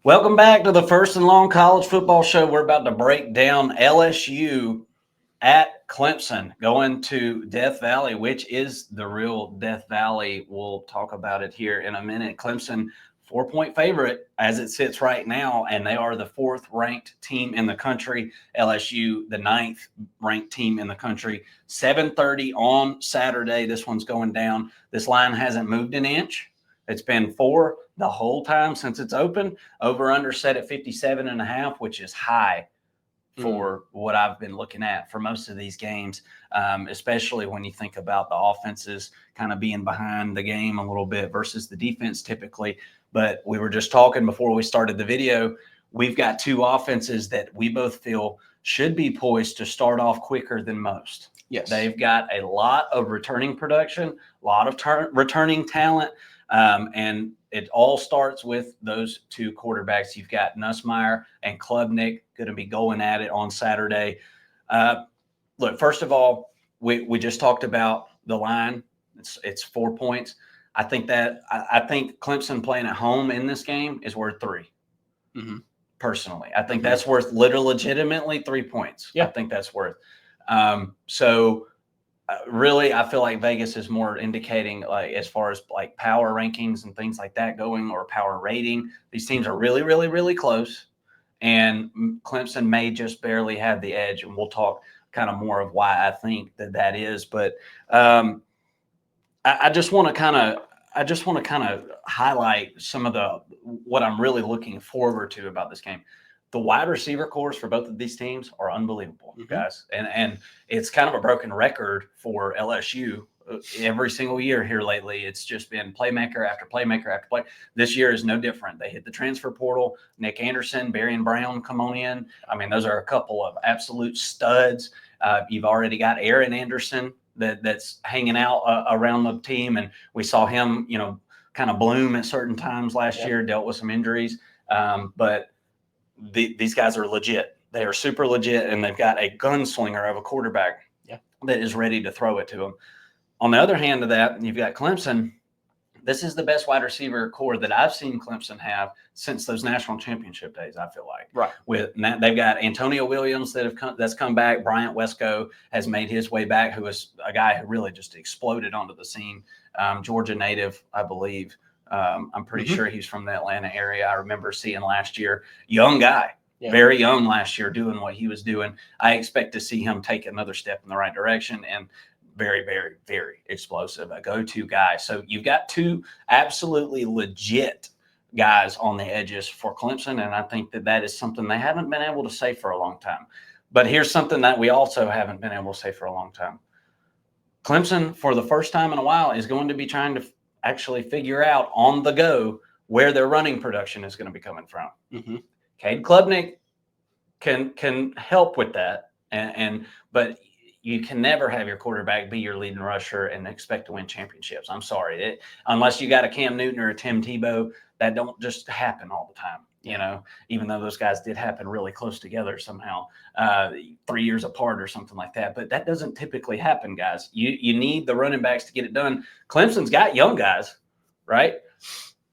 Welcome back to the First and Long College Football Show. We're about to break down LSU at Clemson, going to Death Valley, which is the real Death Valley. We'll talk about it here in a minute. Clemson, 4-point favorite as it sits right now, and they are the fourth ranked team in the country. LSU, the ninth ranked team in the country. 7:30 on Saturday. This one's going down. This line hasn't moved an inch. It's been 4 the whole time since it's open. Over under set at 57.5, which is high for what I've been looking at for most of these games, especially when you think about the offenses kind of being behind the game a little bit versus the defense typically. But we were just talking before we started the video. We've got two offenses that we both feel should be poised to start off quicker than most. Yes. They've got a lot of returning production, a lot of returning talent, and it all starts with those two quarterbacks. You've got Nussmeier and Klubnik going to be going at it on Saturday. Look, first of all, we just talked about the line. It's 4 points. I think Clemson playing at home in this game is worth 3. Mm-hmm. Personally, I think that's worth legitimately 3 points. Yeah. I think that's worth. Really, I feel like Vegas is more indicating, like, as far as like power rankings and things like that going, or power rating. These teams are really, really, really close, and Clemson may just barely have the edge. And we'll talk kind of more of why I think that is. But I just want to kind of highlight some of what I'm really looking forward to about this game. The wide receiver cores for both of these teams are unbelievable, guys. And it's kind of a broken record for LSU every single year here lately. It's just been playmaker after playmaker after play. This year is no different. They hit the transfer portal. Nick Anderson, Barian Brown come on in. I mean, those are a couple of absolute studs. You've already got Aaron Anderson that's hanging out around the team. And we saw him, kind of bloom at certain times last year, dealt with some injuries. But these guys are legit. They are super legit, and they've got a gunslinger of a quarterback that is ready to throw it to them. On the other hand of that, you've got Clemson. This is the best wide receiver core that I've seen Clemson have since those national championship days, I feel like. Right. They've got Antonio Williams that's come back. Bryant Wesco has made his way back, who is a guy who really just exploded onto the scene. Georgia native, I believe. I'm pretty sure he's from the Atlanta area. I remember seeing last year, young guy, very young last year, doing what he was doing. I expect to see him take another step in the right direction, and very, very, very explosive, a go-to guy. So you've got two absolutely legit guys on the edges for Clemson, and I think that is something they haven't been able to say for a long time. But here's something that we also haven't been able to say for a long time. Clemson, for the first time in a while, is going to be trying to actually figure out on the go where their running production is going to be coming from. Cade Klubnik can help with that, but you can never have your quarterback be your leading rusher and expect to win championships. I'm sorry, unless you got a Cam Newton or a Tim Tebow, that don't just happen all the time. Even though those guys did happen really close together somehow, 3 years apart or something like that. But that doesn't typically happen, guys. You need the running backs to get it done. Clemson's got young guys, right?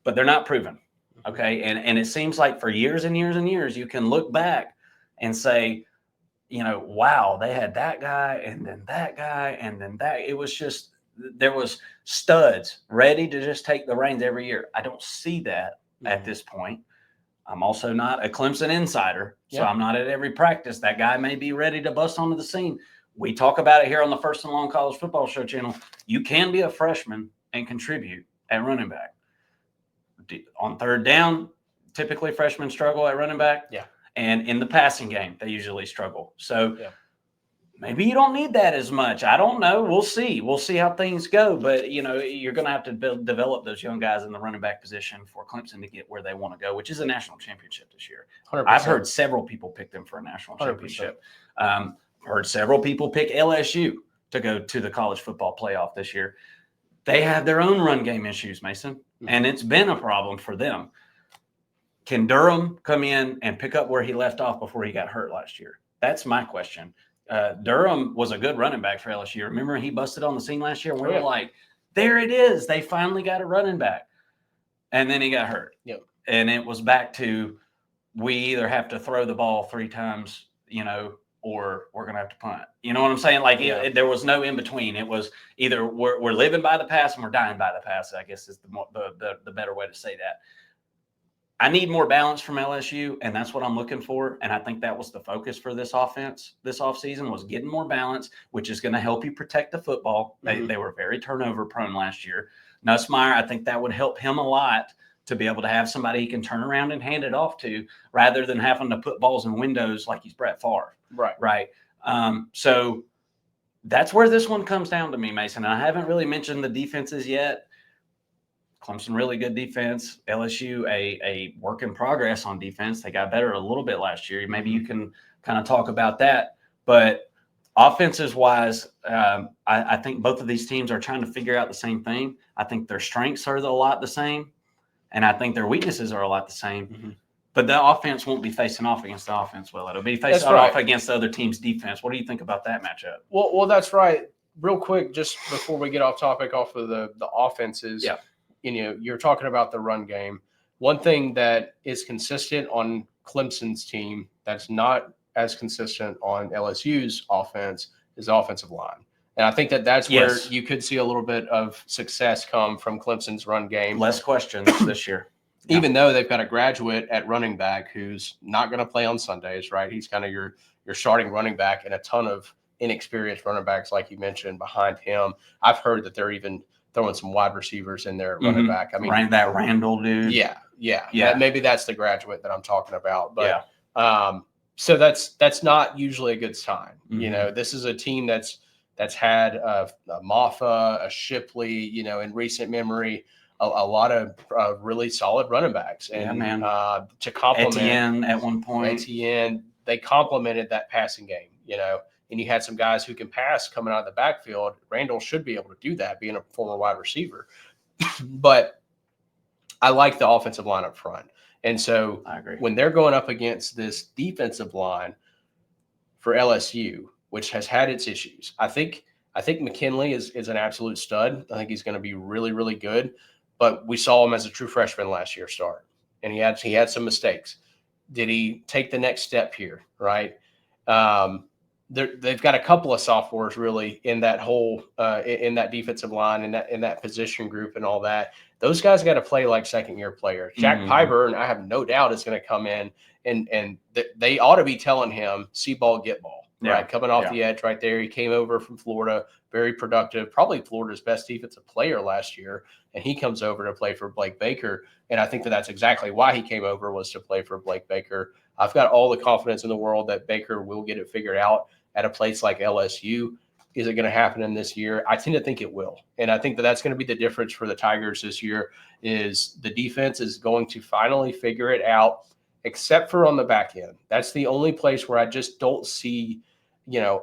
But they're not proven, okay? And it seems like for years and years and years, you can look back and say, wow, they had that guy and then that guy and then that. It was just, there was studs ready to just take the reins every year. I don't see that at this point. I'm also not a Clemson insider, so I'm not at every practice. That guy may be ready to bust onto the scene. We talk about it here on the First and Long College Football Show channel. You can be a freshman and contribute at running back. On third down, typically freshmen struggle at running back. And in the passing game, they usually struggle. So maybe you don't need that as much. I don't know. We'll see. We'll see how things go. But, you're going to have to develop those young guys in the running back position for Clemson to get where they want to go, which is a national championship this year. 100%. I've heard several people pick them for a national championship. Heard several people pick LSU to go to the college football playoff this year. They have their own run game issues, Mason, and it's been a problem for them. Can Durham come in and pick up where he left off before he got hurt last year? That's my question. Durham was a good running back for LSU. Remember, he busted on the scene last year, and we were like, there it is. They finally got a running back. And then he got hurt. and it was back to we either have to throw the ball 3 times, or we're going to have to punt. You know what I'm saying? Like there was no in between. It was either we're living by the pass and we're dying by the pass, I guess is the better way to say that. I need more balance from LSU, and that's what I'm looking for. And I think that was the focus for this offense this offseason, was getting more balance, which is going to help you protect the football. They were very turnover prone last year. Nussmeier, I think that would help him a lot to be able to have somebody he can turn around and hand it off to, rather than having to put balls in windows like he's Brett Favre. Right. So that's where this one comes down to me, Mason. And I haven't really mentioned the defenses yet. Clemson, really good defense. LSU, a work in progress on defense. They got better a little bit last year. Maybe you can kind of talk about that. But offenses wise, I think both of these teams are trying to figure out the same thing. I think their strengths are a lot the same, and I think their weaknesses are a lot the same. Mm-hmm. But the offense won't be facing off against the offense, will it? It'll be facing off against the other team's defense. What do you think about that matchup? Well, that's right. Real quick, just before we get off topic off of the offenses. Yeah. You're talking about the run game. One thing that is consistent on Clemson's team that's not as consistent on LSU's offense is the offensive line. And I think that's where you could see a little bit of success come from Clemson's run game. Less questions this year. Even though they've got a graduate at running back who's not going to play on Sundays, right? He's kind of your starting running back, and a ton of inexperienced running backs, like you mentioned, behind him. I've heard that they're even throwing some wide receivers in there at running back. I mean, that Randall dude. Yeah. Maybe that's the graduate that I'm talking about. But so that's not usually a good sign. Mm-hmm. This is a team that's had a Maffa, a Shipley, in recent memory, a lot of really solid running backs. And to complement Etienne at one point. They complemented that passing game, and you had some guys who can pass coming out of the backfield. Randall should be able to do that, being a former wide receiver. But I like the offensive line up front. And so I agree. When they're going up against this defensive line for LSU, which has had its issues, I think McKinley is an absolute stud. I think he's going to be really, really good. But we saw him as a true freshman last year start, and he had some mistakes. Did he take the next step here? Right. They've got a couple of sophomores really in that whole in that defensive line, in that position group and all that. Those guys got to play like second-year players. Jack Pyburn, I have no doubt, is going to come in, and they ought to be telling him, see ball, get ball. Right, coming off the edge right there. He came over from Florida, very productive, probably Florida's best defensive player last year, and he comes over to play for Blake Baker. And I think that's exactly why he came over, was to play for Blake Baker. I've got all the confidence in the world that Baker will get it figured out at a place like LSU. Is it going to happen in this year? I tend to think it will. And I think that's going to be the difference for the Tigers this year, is the defense is going to finally figure it out, except for on the back end. That's the only place where I just don't see,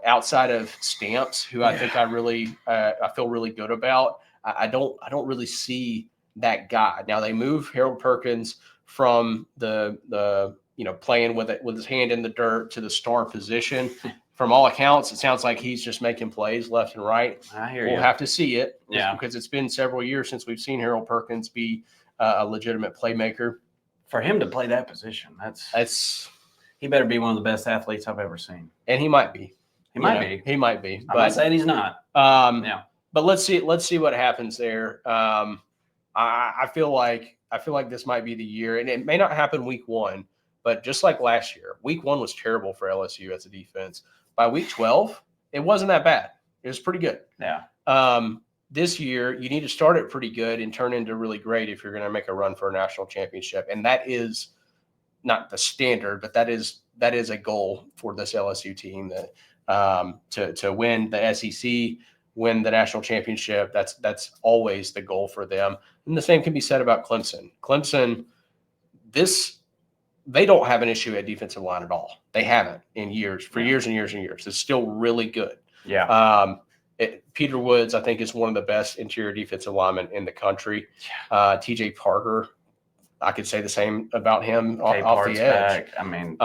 outside of Stamps, who I think I feel really good about. I don't really see that guy. Now they move Harold Perkins from the playing with his hand in the dirt to the star position. From all accounts, it sounds like he's just making plays left and right. I hear you. We'll have to see it, because it's been several years since we've seen Harold Perkins be a legitimate playmaker. For him to play that position, he better be one of the best athletes I've ever seen. And he might be. He might be. I'm not saying he's not. But let's see what happens there. I feel like this might be the year, and it may not happen week 1, but just like last year, week 1 was terrible for LSU as a defense. By week 12, it wasn't that bad. It was pretty good. Yeah. This year, you need to start it pretty good and turn into really great if you're going to make a run for a national championship. And that is not the standard, but that is a goal for this LSU team, that to win the SEC, win the national championship. That's always the goal for them. And the same can be said about Clemson. Clemson, they don't have an issue at defensive line at all. They haven't in years and years and years. It's still really good. Yeah. Peter Woods, I think, is one of the best interior defensive linemen in the country. TJ Parker, I could say the same about him off the edge. Back. I mean,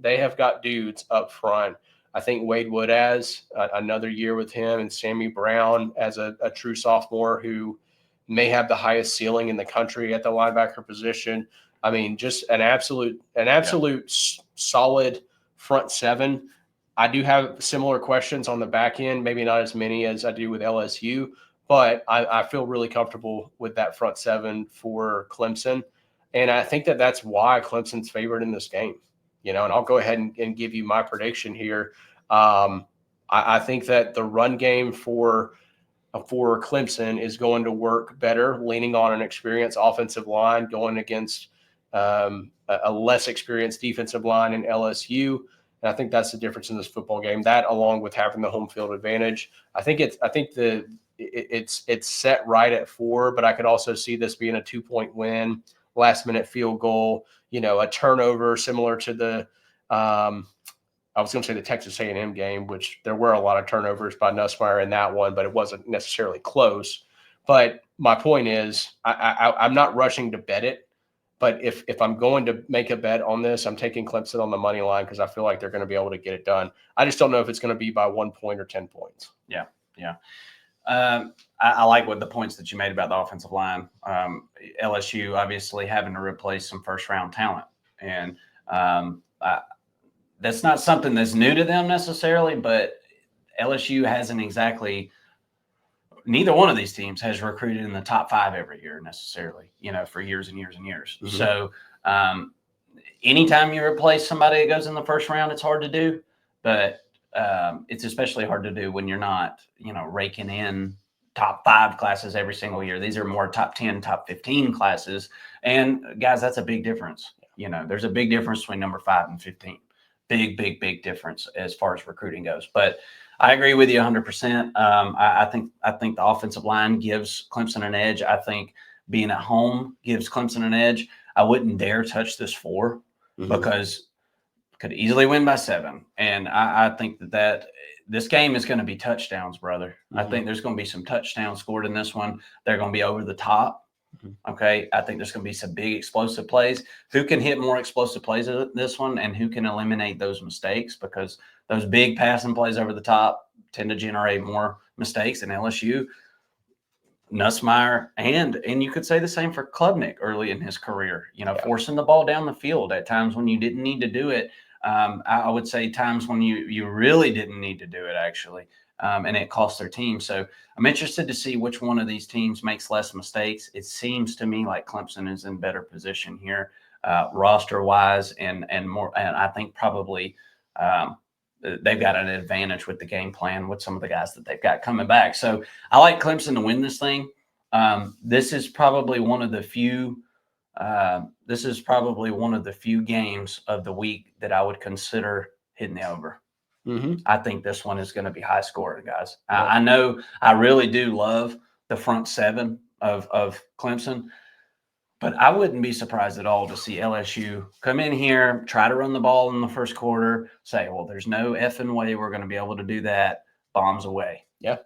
they have got dudes up front. I think Wade Wood has another year with him, and Sammy Brown as a true sophomore who may have the highest ceiling in the country at the linebacker position. I mean, just an absolute solid front seven. I do have similar questions on the back end, maybe not as many as I do with LSU, but I feel really comfortable with that front seven for Clemson. And I think that that's why Clemson's favored in this game. And I'll go ahead and give you my prediction here. I think that the run game for Clemson is going to work better, leaning on an experienced offensive line, going against a less experienced defensive line in LSU. And I think that's the difference in this football game. That, along with having the home field advantage, I think it's set right at 4. But I could also see this being a 2-point win, last-minute field goal, a turnover similar to the I was going to say the Texas A&M game, which there were a lot of turnovers by Nussmeier in that one, but it wasn't necessarily close. But my point is, I'm not rushing to bet it. But if I'm going to make a bet on this, I'm taking Clemson on the money line because I feel like they're going to be able to get it done. I just don't know if it's going to be by 1 point or 10 points. Yeah. I like what the points that you made about the offensive line. LSU obviously having to replace some first-round talent. And that's not something that's new to them necessarily, but LSU hasn't exactly – neither one of these teams has recruited in the top 5 every year necessarily, for years and years and years. Mm-hmm. So anytime you replace somebody that goes in the first round, it's hard to do. But it's especially hard to do when you're not, raking in top 5 classes every single year. These are more top 10, top 15 classes. And, guys, that's a big difference. There's a big difference between number 5 and 15. Big difference as far as recruiting goes. But I agree with you 100%. I think the offensive line gives Clemson an edge. I think being at home gives Clemson an edge. I wouldn't dare touch this 4 because could easily win by 7. And I think that this game is going to be touchdowns, brother. I think there's going to be some touchdowns scored in this one. They're going to be over the top. Okay, I think there's going to be some big explosive plays. Who can hit more explosive plays in this one and who can eliminate those mistakes? Because those big passing plays over the top tend to generate more mistakes in LSU. Nussmeier, and you could say the same for Klubnik early in his career, forcing the ball down the field at times when you didn't need to do it. I would say times when you really didn't need to do it, actually. And it cost their team. So I'm interested to see which one of these teams makes less mistakes. It seems to me like Clemson is in better position here, roster-wise, and more. And I think probably they've got an advantage with the game plan with some of the guys that they've got coming back. So I like Clemson to win this thing. This is probably one of the few. This is probably one of the few games of the week that I would consider hitting the over. I think this one is going to be high scoring, guys. Yeah. I know I really do love the front 7 of Clemson, but I wouldn't be surprised at all to see LSU come in here, try to run the ball in the first quarter, say, well, there's no effing way we're going to be able to do that, bombs away. Yeah.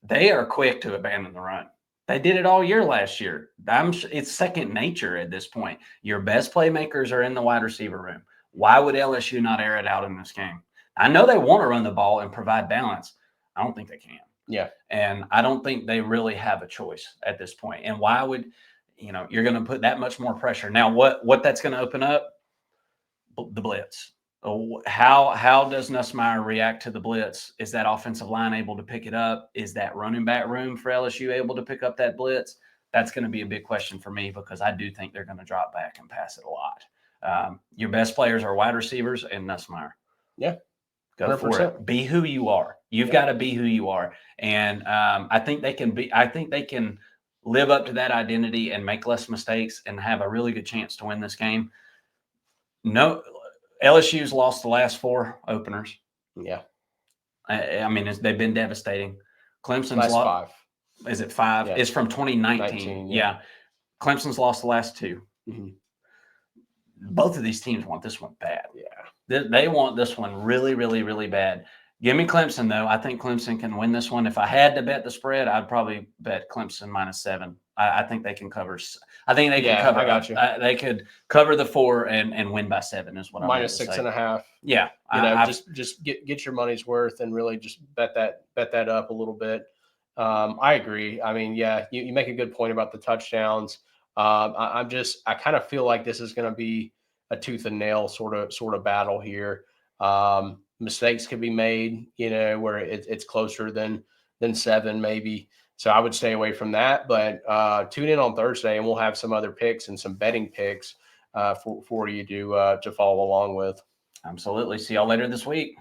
They are quick to abandon the run. They did it all year last year. It's second nature at this point. Your best playmakers are in the wide receiver room. Why would LSU not air it out in this game? I know they want to run the ball and provide balance. I don't think they can. Yeah. And I don't think they really have a choice at this point. And why would, you're going to put that much more pressure. Now, what that's going to open up? The blitz. How does Nussmeier react to the blitz? Is that offensive line able to pick it up? Is that running back room for LSU able to pick up that blitz? That's going to be a big question for me because I do think they're going to drop back and pass it a lot. Your best players are wide receivers and Nussmeier. Yeah. Go 100%. For it. Be who you are. You've got to be who you are. And I think they can live up to that identity and make less mistakes and have a really good chance to win this game. No, LSU's lost the last 4 openers. Yeah. I mean, they've been devastating. Clemson's last lost 5. Is it 5? Yeah. It's from 2019. Yeah. Clemson's lost the last 2. Both of these teams want this one bad. Yeah. They want this one really, really, really bad. Give me Clemson, though. I think Clemson can win this one. If I had to bet the spread, I'd probably bet Clemson -7. I think they can cover. I think they can cover. I got you. They could cover the 4 and win by 7 is what I'm -6.5. Yeah. Just get your money's worth and really just bet that up a little bit. I agree. I mean, yeah, you make a good point about the touchdowns. I kind of feel like this is going to be a tooth and nail sort of battle here. Mistakes could be made, where it's closer than 7 maybe. So I would stay away from that. But tune in on Thursday, and we'll have some other picks and some betting picks for you to follow along with. Absolutely. See y'all later this week.